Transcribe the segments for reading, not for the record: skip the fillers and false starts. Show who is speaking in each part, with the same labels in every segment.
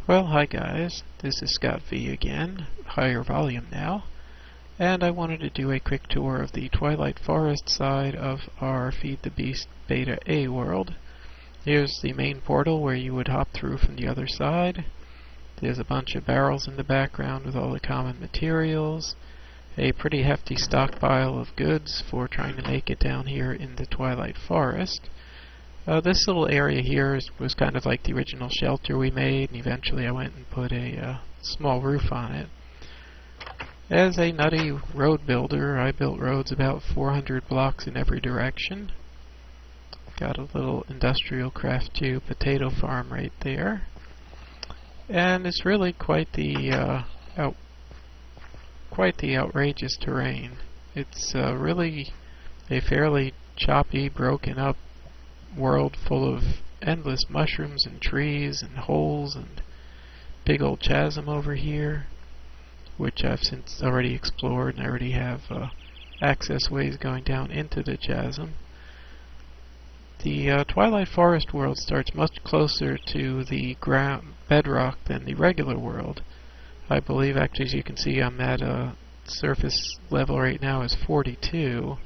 Speaker 1: Well, hi guys, this is Scott V again, higher volume now, and I wanted to do a quick tour of the Twilight Forest side of our Feed the Beast Beta A world. Here's the main portal where you would hop through from the other side. There's a bunch of barrels in the background with all the common materials, a pretty hefty stockpile of goods for trying to make it down here in the Twilight Forest. This little area here was kind of like the original shelter we made, and eventually I went and put a small roof on it. As a nutty road builder, I built roads about 400 blocks in every direction. Got a little industrial craft 2 potato farm right there. And it's really quite the outrageous terrain. It's really a fairly choppy, broken up world full of endless mushrooms and trees and holes and big old chasm over here, which I've since already explored, and I already have access ways going down into the chasm. The Twilight Forest world starts much closer to the ground bedrock than the regular world. I believe, actually, as you can see, I'm at surface level right now is 42.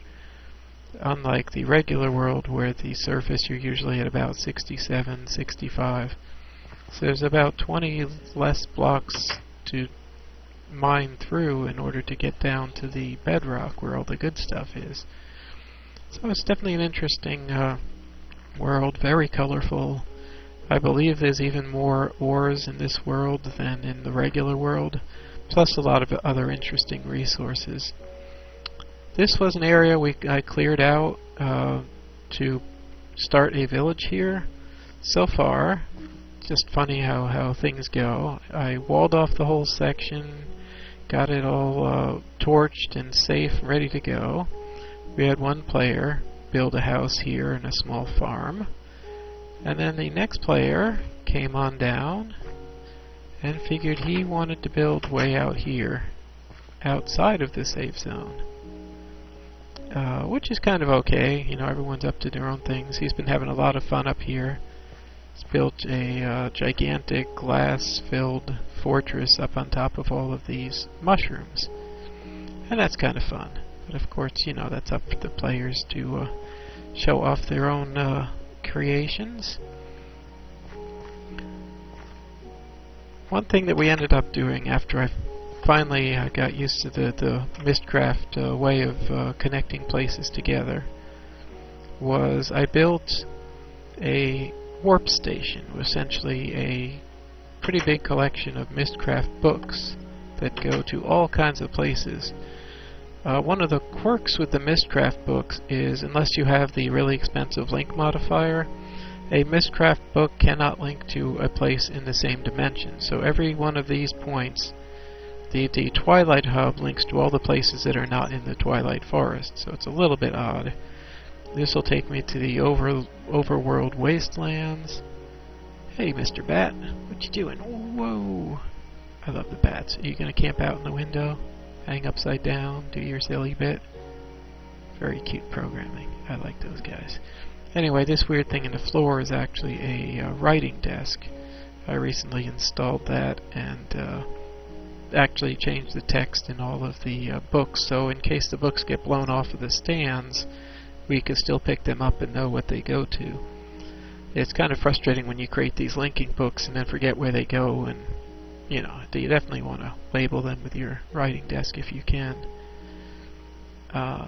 Speaker 1: Unlike the regular world where the surface you're usually at about 67, 65. So there's about 20 less blocks to mine through in order to get down to the bedrock where all the good stuff is. So it's definitely an interesting world, very colorful. I believe there's even more ores in this world than in the regular world, plus a lot of other interesting resources. This was an area I cleared out to start a village here. So far, just funny how things go. I walled off the whole section, got it all torched and safe, ready to go. We had one player build a house here and a small farm. And then the next player came on down and figured he wanted to build way out here, outside of the safe zone. Which is kind of okay, you know, everyone's up to their own things. He's been having a lot of fun up here. He's built a gigantic glass-filled fortress up on top of all of these mushrooms. And that's kind of fun. But of course, you know, that's up for the players to show off their own creations. One thing that we ended up doing after I finally got used to the Mistcraft way of connecting places together was I built a warp station, essentially a pretty big collection of Mistcraft books that go to all kinds of places. One of the quirks with the Mistcraft books is, unless you have the really expensive link modifier, a Mistcraft book cannot link to a place in the same dimension. So every one of these points, the Twilight Hub links to all the places that are not in the Twilight Forest, so it's a little bit odd. This will take me to the overworld wastelands. Hey, Mr. Bat, what you doing? Whoa! I love the bats. Are you going to camp out in the window? Hang upside down? Do your silly bit? Very cute programming. I like those guys. Anyway, this weird thing in the floor is actually a writing desk. I recently installed that and actually changed the text in all of the books, so in case the books get blown off of the stands, we can still pick them up and know what they go to. It's kind of frustrating when you create these linking books and then forget where they go, and you know, you definitely want to label them with your writing desk if you can.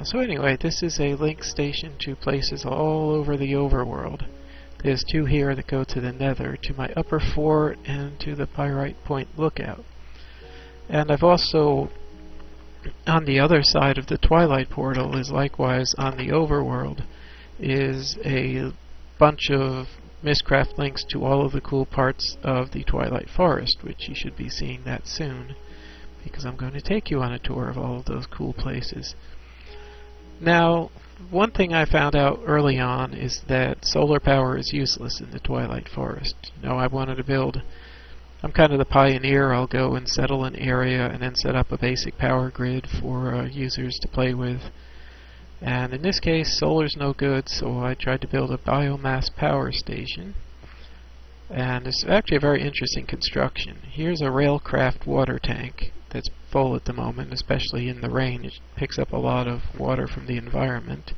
Speaker 1: So anyway, this is a link station to places all over the overworld. There's two here that go to the Nether, to my upper fort and to the Pyrite Point lookout. And I've also, on the other side of the Twilight portal, is likewise on the overworld, is a bunch of Mistcraft links to all of the cool parts of the Twilight Forest, which you should be seeing that soon, because I'm going to take you on a tour of all of those cool places. Now, one thing I found out early on is that solar power is useless in the Twilight Forest. You know, I wanted to build, I'm kind of the pioneer. I'll go and settle an area and then set up a basic power grid for users to play with. And in this case, solar's no good, so I tried to build a biomass power station. And it's actually a very interesting construction. Here's a railcraft water tank that's full at the moment, especially in the rain. It picks up a lot of water from the environment.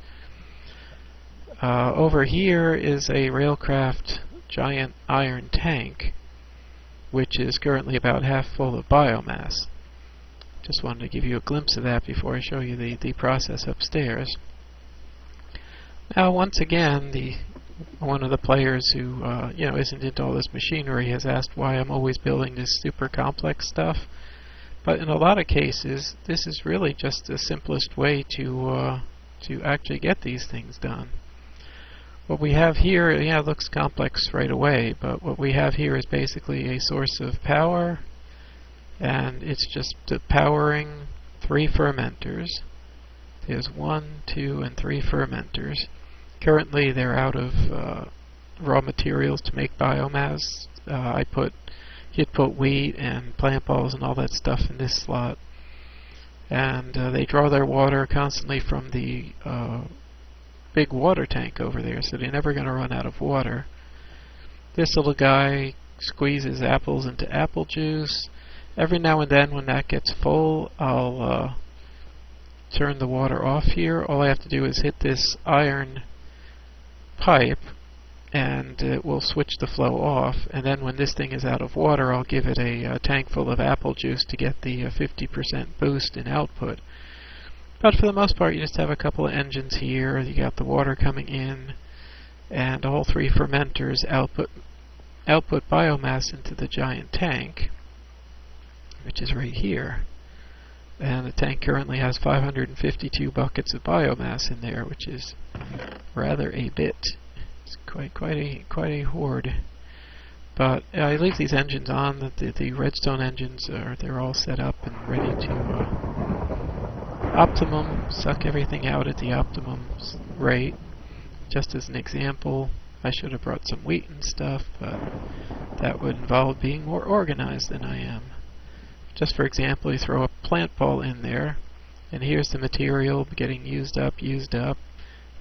Speaker 1: Over here is a railcraft giant iron tank, which is currently about half full of biomass. Just wanted to give you a glimpse of that before I show you the process upstairs. Now, once again, one of the players who isn't into all this machinery has asked why I'm always building this super complex stuff. But in a lot of cases, this is really just the simplest way to actually get these things done. What we have here, it looks complex right away, but what we have here is basically a source of power, and it's just powering 3 fermenters. There's 1, 2, and 3 fermenters. Currently, they're out of raw materials to make biomass. You'd put wheat and plant balls and all that stuff in this slot, and they draw their water constantly from the big water tank over there, so they're never going to run out of water. This little guy squeezes apples into apple juice. Every now and then, when that gets full, I'll turn the water off here. All I have to do is hit this iron pipe, and it will switch the flow off. And then when this thing is out of water, I'll give it a tank full of apple juice to get the 50% boost in output. But for the most part, you just have a couple of engines here. You got the water coming in, and all 3 fermenters output biomass into the giant tank, which is right here. And the tank currently has 552 buckets of biomass in there, which is rather a bit. It's quite a hoard. But I leave these engines on. The redstone engines they're all set up and ready to optimum, suck everything out at the optimum rate. Just as an example, I should have brought some wheat and stuff, but that would involve being more organized than I am. Just for example, you throw a plant ball in there, and here's the material getting used up, and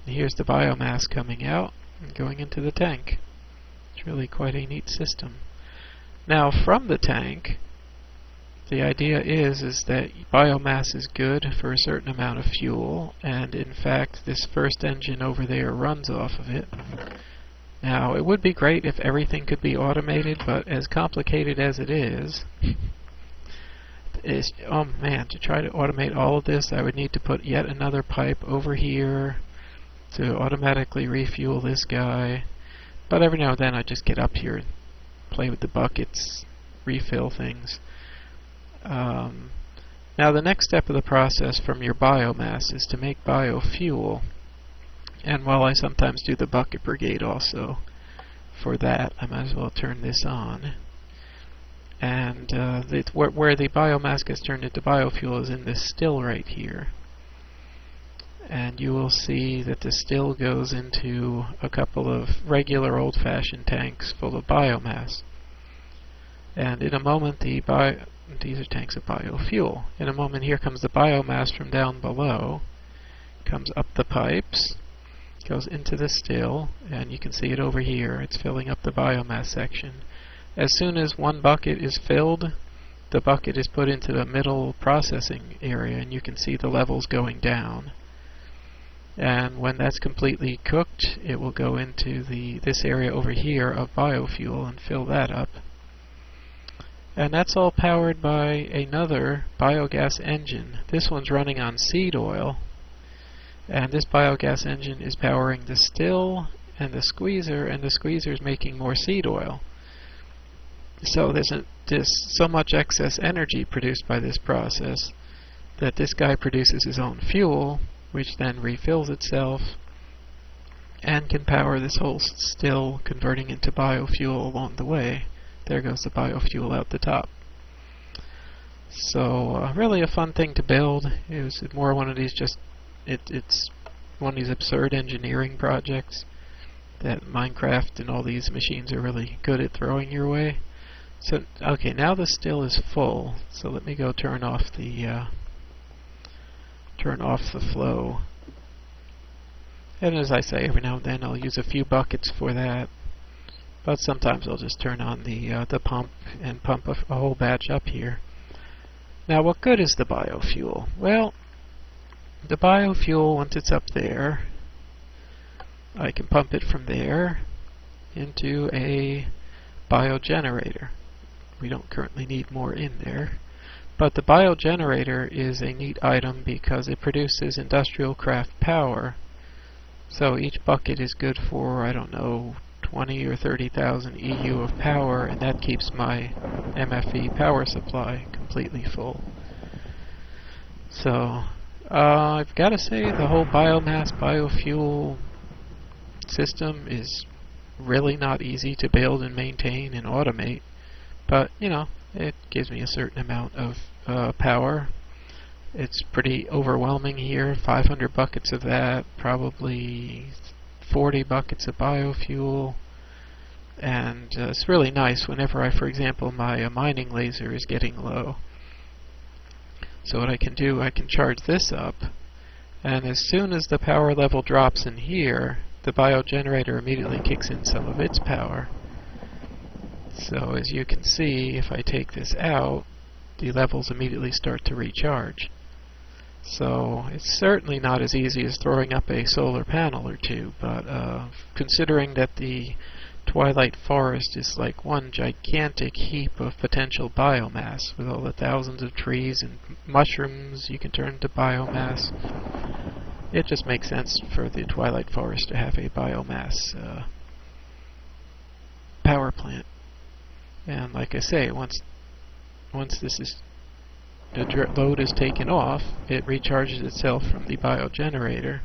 Speaker 1: here's the biomass coming out and going into the tank. It's really quite a neat system. Now, from the tank, the idea is that biomass is good for a certain amount of fuel, and in fact, this first engine over there runs off of it. Now, it would be great if everything could be automated, but as complicated as it is, oh man, to try to automate all of this, I would need to put yet another pipe over here to automatically refuel this guy. But every now and then I just get up here and play with the buckets, refill things. Now the next step of the process from your biomass is to make biofuel. And while I sometimes do the bucket brigade also, for that I might as well turn this on. And where the biomass gets turned into biofuel is in this still right here. And you will see that the still goes into a couple of regular old-fashioned tanks full of biomass. And in a moment these are tanks of biofuel. In a moment here comes the biomass from down below, comes up the pipes, goes into the still, and you can see it over here. It's filling up the biomass section. As soon as one bucket is filled, the bucket is put into the middle processing area, and you can see the levels going down. And when that's completely cooked, it will go into this area over here of biofuel and fill that up. And that's all powered by another biogas engine. This one's running on seed oil, and this biogas engine is powering the still and the squeezer is making more seed oil. So there's so much excess energy produced by this process that this guy produces his own fuel, which then refills itself and can power this whole still, converting into biofuel along the way. There goes the biofuel out the top. So really a fun thing to build. It was more one of these it's one of these absurd engineering projects that Minecraft and all these machines are really good at throwing your way. So okay, now the still is full. So let me go turn off the flow. And as I say, every now and then I'll use a few buckets for that. But sometimes I'll just turn on the pump and pump a whole batch up here. Now, what good is the biofuel? Well, the biofuel, once it's up there, I can pump it from there into a biogenerator. We don't currently need more in there. But the biogenerator is a neat item because it produces industrial craft power. So each bucket is good for, I don't know, 20 or 30,000 EU of power, and that keeps my MFE power supply completely full. So I've got to say the whole biomass biofuel system is really not easy to build and maintain and automate, but you know, it gives me a certain amount of power. It's pretty overwhelming here. 500 buckets of that, probably 40 buckets of biofuel, and it's really nice whenever for example, my mining laser is getting low. So what I can do, I can charge this up, and as soon as the power level drops in here, the biogenerator immediately kicks in some of its power. So as you can see, if I take this out, the levels immediately start to recharge. So it's certainly not as easy as throwing up a solar panel or two, but considering that the Twilight Forest is like one gigantic heap of potential biomass, with all the thousands of trees and mushrooms you can turn into biomass, it just makes sense for the Twilight Forest to have a biomass power plant. And like I say, once this is the load is taken off, it recharges itself from the biogenerator,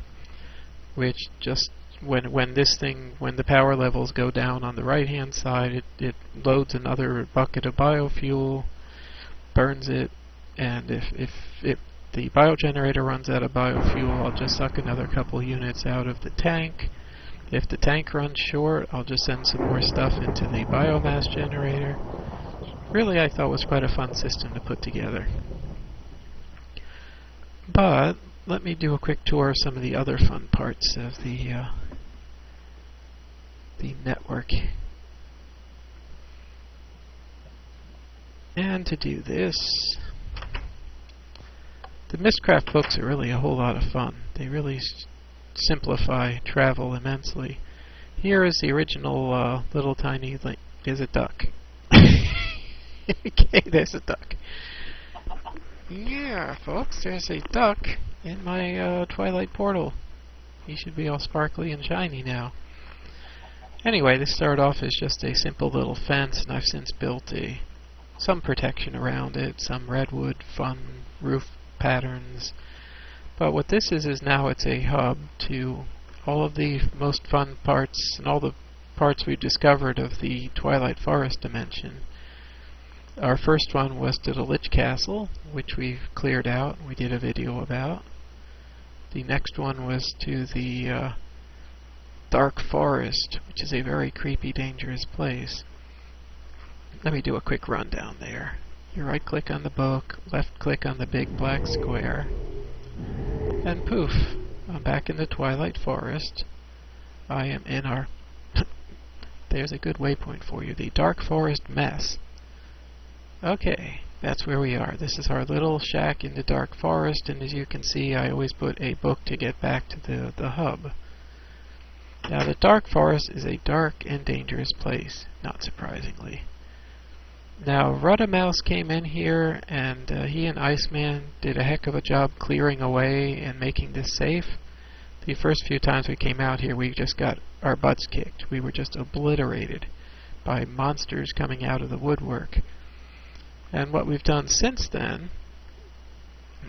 Speaker 1: which just when the power levels go down on the right hand side, it loads another bucket of biofuel, burns it, and if the biogenerator runs out of biofuel, I'll just suck another couple units out of the tank. If the tank runs short, I'll just send some more stuff into the biomass generator. Really, I thought was quite a fun system to put together. But let me do a quick tour of some of the other fun parts of the network. And to do this, the Mistcraft books are really a whole lot of fun. They really simplify travel immensely. Here is the original little tiny there's a duck. Okay, there's a duck. Yeah, folks, there's a duck in my Twilight portal. He should be all sparkly and shiny now. Anyway, this started off as just a simple little fence, and I've since built some protection around it, some redwood, fun roof patterns. But what this is now it's a hub to all of the most fun parts and all the parts we've discovered of the Twilight Forest dimension. Our first one was to the Lich Castle, which we've cleared out, we did a video about. The next one was to the Dark Forest, which is a very creepy, dangerous place. Let me do a quick rundown there. You right click on the book, left click on the big black square, and poof, I'm back in the Twilight Forest. I am in our there's a good waypoint for you, the Dark Forest Mess. Okay, that's where we are. This is our little shack in the Dark Forest, and as you can see, I always put a book to get back to the hub. Now, the Dark Forest is a dark and dangerous place, not surprisingly. Now, Ruddamouse came in here, and he and Iceman did a heck of a job clearing away and making this safe. The first few times we came out here, we just got our butts kicked. We were just obliterated by monsters coming out of the woodwork. And what we've done since then,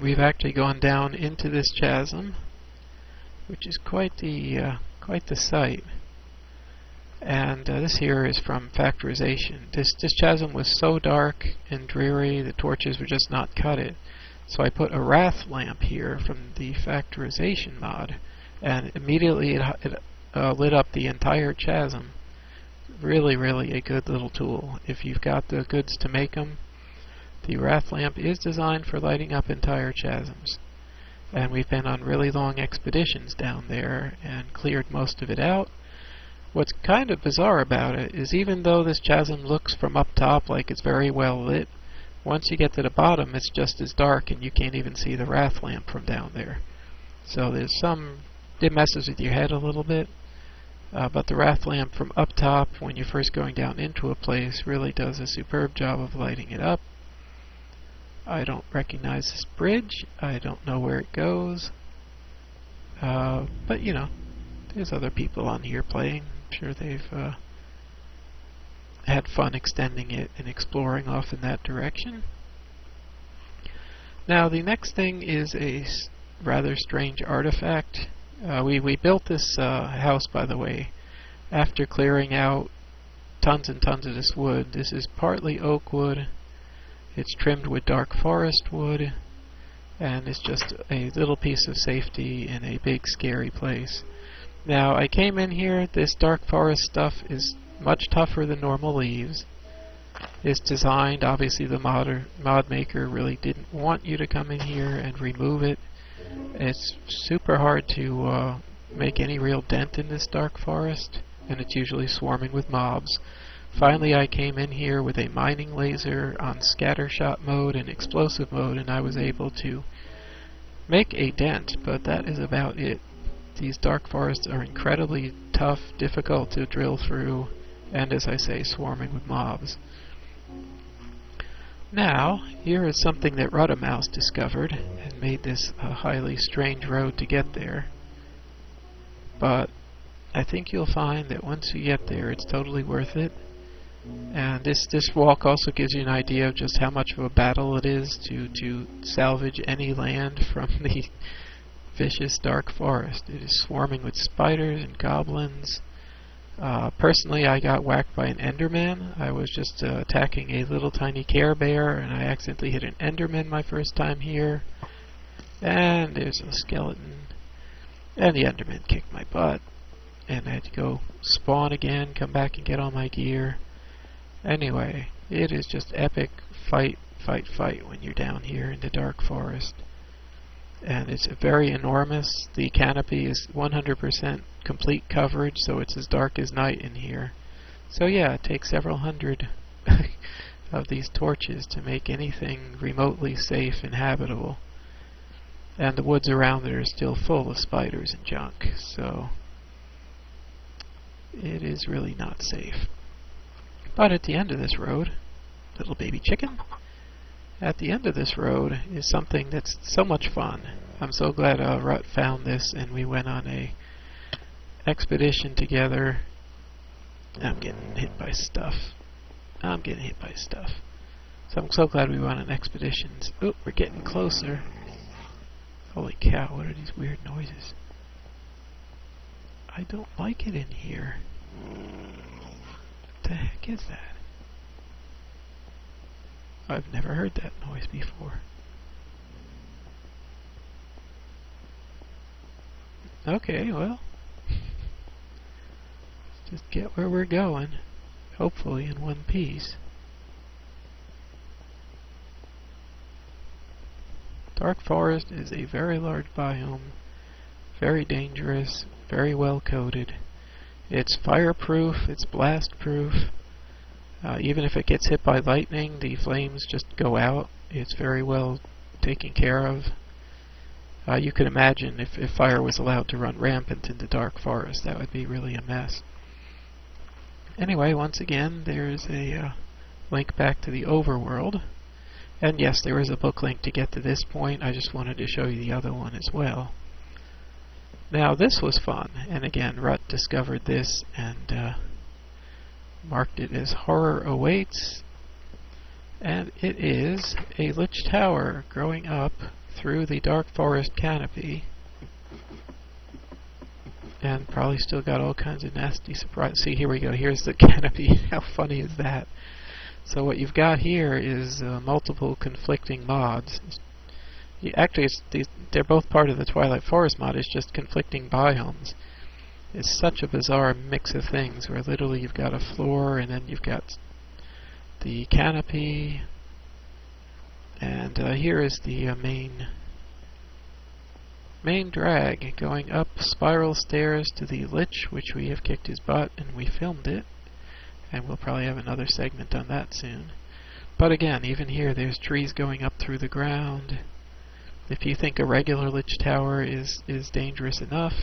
Speaker 1: we've actually gone down into this chasm, which is quite the sight. And this here is from factorization. This chasm was so dark and dreary, the torches would just not cut it. So I put a wrath lamp here from the factorization mod, and immediately it lit up the entire chasm. Really, really a good little tool. If you've got the goods to make them, the wrath lamp is designed for lighting up entire chasms. And we've been on really long expeditions down there and cleared most of it out. What's kind of bizarre about it is even though this chasm looks from up top like it's very well lit, once you get to the bottom it's just as dark and you can't even see the wrath lamp from down there. So there's it messes with your head a little bit, but the wrath lamp from up top when you're first going down into a place really does a superb job of lighting it up. I don't recognize this bridge, I don't know where it goes, but you know, there's other people on here playing. I'm sure they've had fun extending it and exploring off in that direction. Now the next thing is a rather strange artifact. We built this house, by the way, after clearing out tons and tons of this wood. This is partly oak wood, it's trimmed with dark forest wood, and it's just a little piece of safety in a big scary place. Now I came in here, this dark forest stuff is much tougher than normal leaves. It's designed, obviously the mod maker really didn't want you to come in here and remove it. It's super hard to make any real dent in this dark forest, and it's usually swarming with mobs. Finally I came in here with a mining laser on scattershot mode and explosive mode, and I was able to make a dent, but that is about it. These dark forests are incredibly tough, difficult to drill through, and as I say, swarming with mobs. Now, here is something that Ruddamouse discovered and made this a highly strange road to get there. But I think you'll find that once you get there, it's totally worth it. And this walk also gives you an idea of just how much of a battle it is to salvage any land from the vicious dark forest. It is swarming with spiders and goblins. Personally, I got whacked by an Enderman. I was just attacking a little tiny Care Bear, and I accidentally hit an Enderman my first time here. And there's a skeleton. And the Enderman kicked my butt. And I had to go spawn again, come back and get all my gear. Anyway, it is just epic fight when you're down here in the dark forest. And it's very enormous. The canopy is 100% complete coverage, so it's as dark as night in here. So yeah, it takes several hundred of these torches to make anything remotely safe and habitable. And the woods around it are still full of spiders and junk, so it is really not safe. But at the end of this road, little baby chicken, at the end of this road is something that's so much fun. I'm so glad Rut found this and we went on a expedition together. I'm getting hit by stuff. So I'm so glad we went on expeditions. Oh, we're getting closer. Holy cow, what are these weird noises? I don't like it in here. What the heck is that? I've never heard that noise before. Okay, well, let's just get where we're going, hopefully in one piece. Dark Forest is a very large biome, very dangerous, very well coded. It's fireproof, it's blast proof. Even if it gets hit by lightning, the flames just go out. It's very well taken care of. You can imagine if fire was allowed to run rampant in the dark forest, that would be really a mess. Anyway, once again, there's a link back to the overworld. And yes, there is a book link to get to this point. I just wanted to show you the other one as well. Now, this was fun. And again, Rut discovered this and marked it as Horror Awaits. And it is a Lich Tower growing up through the dark forest canopy, and probably still got all kinds of nasty surprises. See, here we go. Here's the canopy. How funny is that? So what you've got here is multiple conflicting mods. Actually, they're both part of the Twilight Forest mod. It's just conflicting biomes. It's such a bizarre mix of things where literally you've got a floor and then you've got the canopy. And here is the main main drag going up spiral stairs to the Lich, which we have kicked his butt and we filmed it, and we'll probably have another segment on that soon. But again, even here there's trees going up through the ground. If you think a regular Lich Tower is dangerous enough,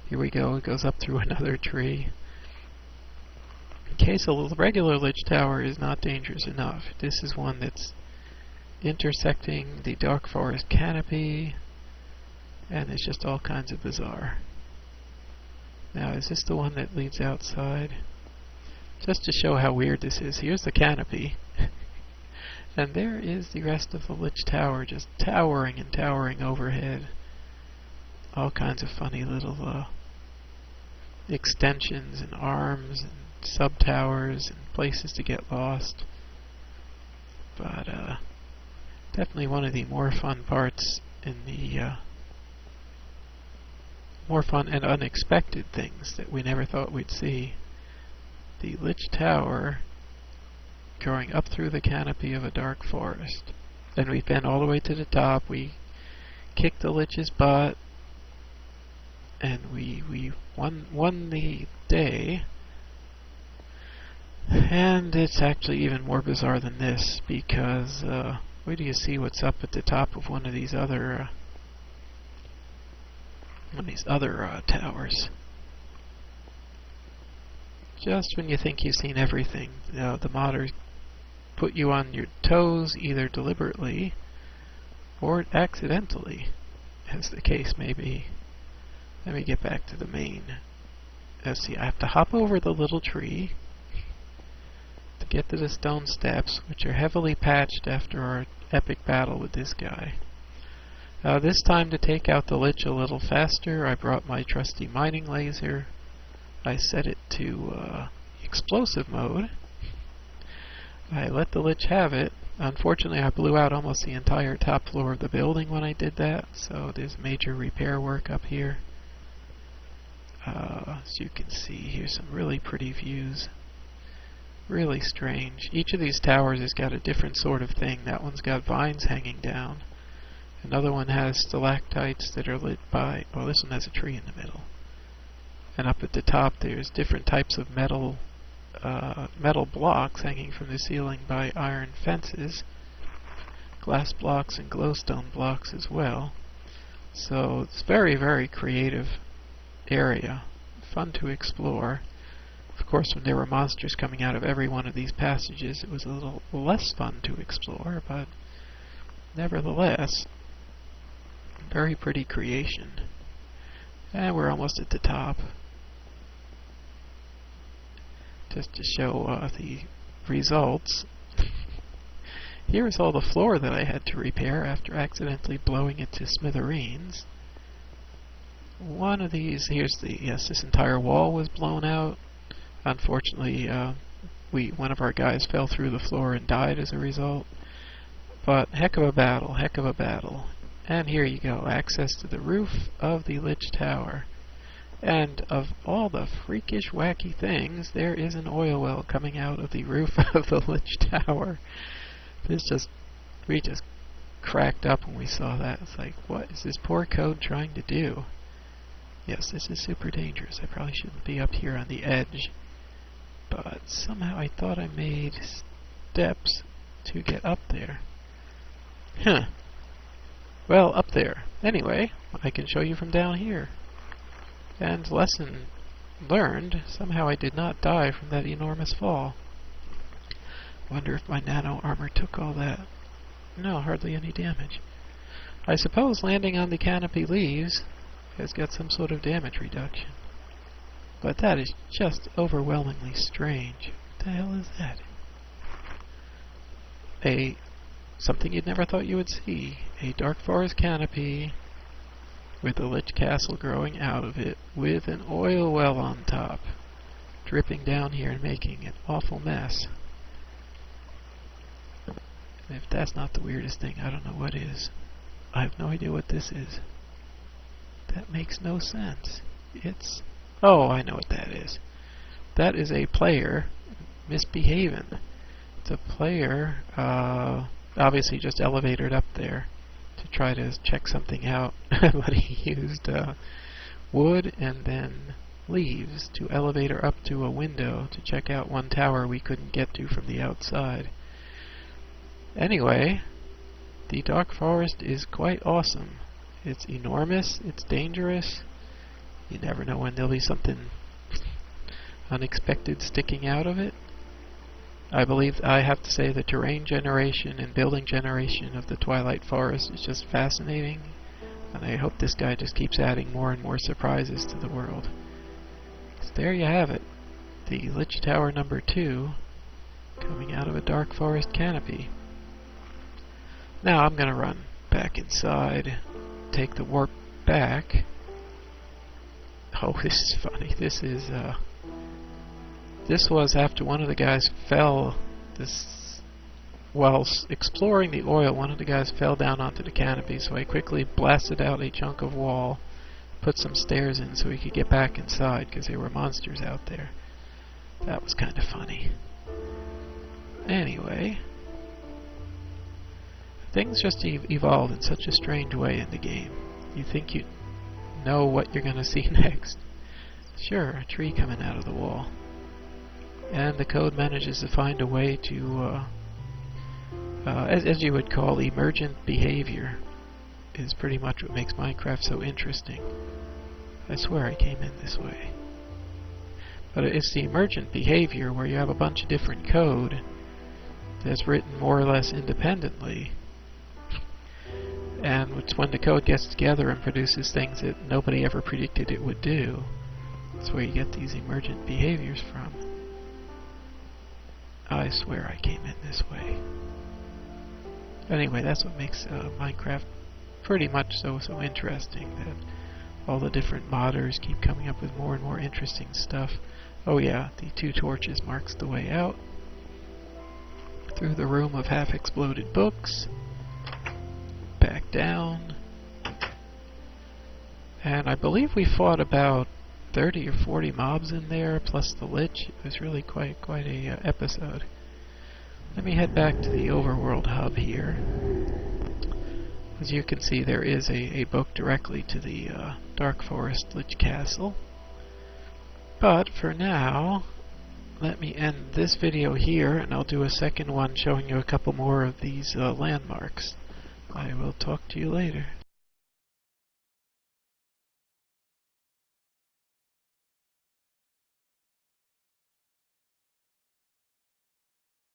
Speaker 1: here we go, it goes up through another tree. In case a regular Lich Tower is not dangerous enough, this is one that's intersecting the Dark Forest canopy, and it's just all kinds of bizarre. Now, is this the one that leads outside? Just to show how weird this is, here's the canopy. And there is the rest of the Lich Tower, just towering and towering overhead. All kinds of funny little extensions and arms and sub-towers and places to get lost. But definitely one of the more fun parts in the more fun and unexpected things that we never thought we'd see. The Lich Tower going up through the canopy of a dark forest. And we've been all the way to the top. We kicked the Lich's butt, and we won the day. And it's actually even more bizarre than this, because wait till you see what's up at the top of one of these other towers. Just when you think you've seen everything, the modders put you on your toes, either deliberately or accidentally, as the case may be. Let me get back to the main. Let's see, I have to hop over the little tree to get to the stone steps, which are heavily patched after our epic battle with this guy. This time, to take out the Lich a little faster, I brought my trusty mining laser. I set it to explosive mode. I let the Lich have it. Unfortunately, I blew out almost the entire top floor of the building when I did that, so there's major repair work up here. As you can see, here's some really pretty views. Really strange. Each of these towers has got a different sort of thing. That one's got vines hanging down. Another one has stalactites that are lit by... well, this one has a tree in the middle. And up at the top there's different types of metal blocks hanging from the ceiling by iron fences. Glass blocks and glowstone blocks as well. So it's very, very creative area. Fun to explore. Of course, when there were monsters coming out of every one of these passages, it was a little less fun to explore, but nevertheless, very pretty creation. And we're almost at the top. Just to show the results. Here's all the floor that I had to repair after accidentally blowing it to smithereens. One of these, this entire wall was blown out. Unfortunately, one of our guys fell through the floor and died as a result. But heck of a battle, heck of a battle. And here you go, access to the roof of the Lich Tower. And of all the freakish, wacky things, there is an oil well coming out of the roof of the Lich Tower. We just cracked up when we saw that. It's like, what is this poor code trying to do? Yes, this is super dangerous. I probably shouldn't be up here on the edge. But somehow I thought I made steps to get up there. Huh. Well, up there. Anyway, I can show you from down here. And lesson learned, somehow I did not die from that enormous fall. Wonder if my nano armor took all that. No, hardly any damage. I suppose landing on the canopy leaves has got some sort of damage reduction. But that is just overwhelmingly strange. What the hell is that? Something you'd never thought you would see. A dark forest canopy with a Lich castle growing out of it, with an oil well on top, dripping down here and making an awful mess. And if that's not the weirdest thing, I don't know what is. I have no idea what this is. That makes no sense. Oh, I know what that is. That is a player misbehaving. It's a player, obviously just elevatored up there. to try to check something out, but he used wood and then leaves to elevator up to a window to check out one tower we couldn't get to from the outside. Anyway, the Dark Forest is quite awesome. It's enormous, it's dangerous. You never know when there'll be something unexpected sticking out of it. I have to say the terrain generation and building generation of the Twilight Forest is just fascinating, and I hope this guy just keeps adding more and more surprises to the world. So there you have it, the Lich Tower number 2 coming out of a Dark Forest canopy. Now I'm gonna run back inside, take the warp back. Oh, this is funny. This was after one of the guys fell. While exploring the oil, one of the guys fell down onto the canopy, so I quickly blasted out a chunk of wall, put some stairs in so he could get back inside, because there were monsters out there. That was kind of funny. Anyway, things just evolved in such a strange way in the game. You think you know what you're going to see next. Sure, a tree coming out of the wall. And the code manages to find a way to, as you would call, emergent behavior is pretty much what makes Minecraft so interesting. I swear I came in this way. But it's the emergent behavior where you have a bunch of different code that's written more or less independently. And it's when the code gets together and produces things that nobody ever predicted it would do. That's where you get these emergent behaviors from. I swear I came in this way. Anyway, that's what makes Minecraft pretty much so interesting, that all the different modders keep coming up with more and more interesting stuff. Oh yeah, the 2 torches marks the way out. Through the room of half-exploded books. Back down. And I believe we fought about 30 or 40 mobs in there, plus the Lich. It was really quite a episode. Let me head back to the overworld hub here. As you can see, there is a book directly to the Dark Forest Lich Castle. But for now, let me end this video here, and I'll do a second one showing you a couple more of these landmarks. I will talk to you later.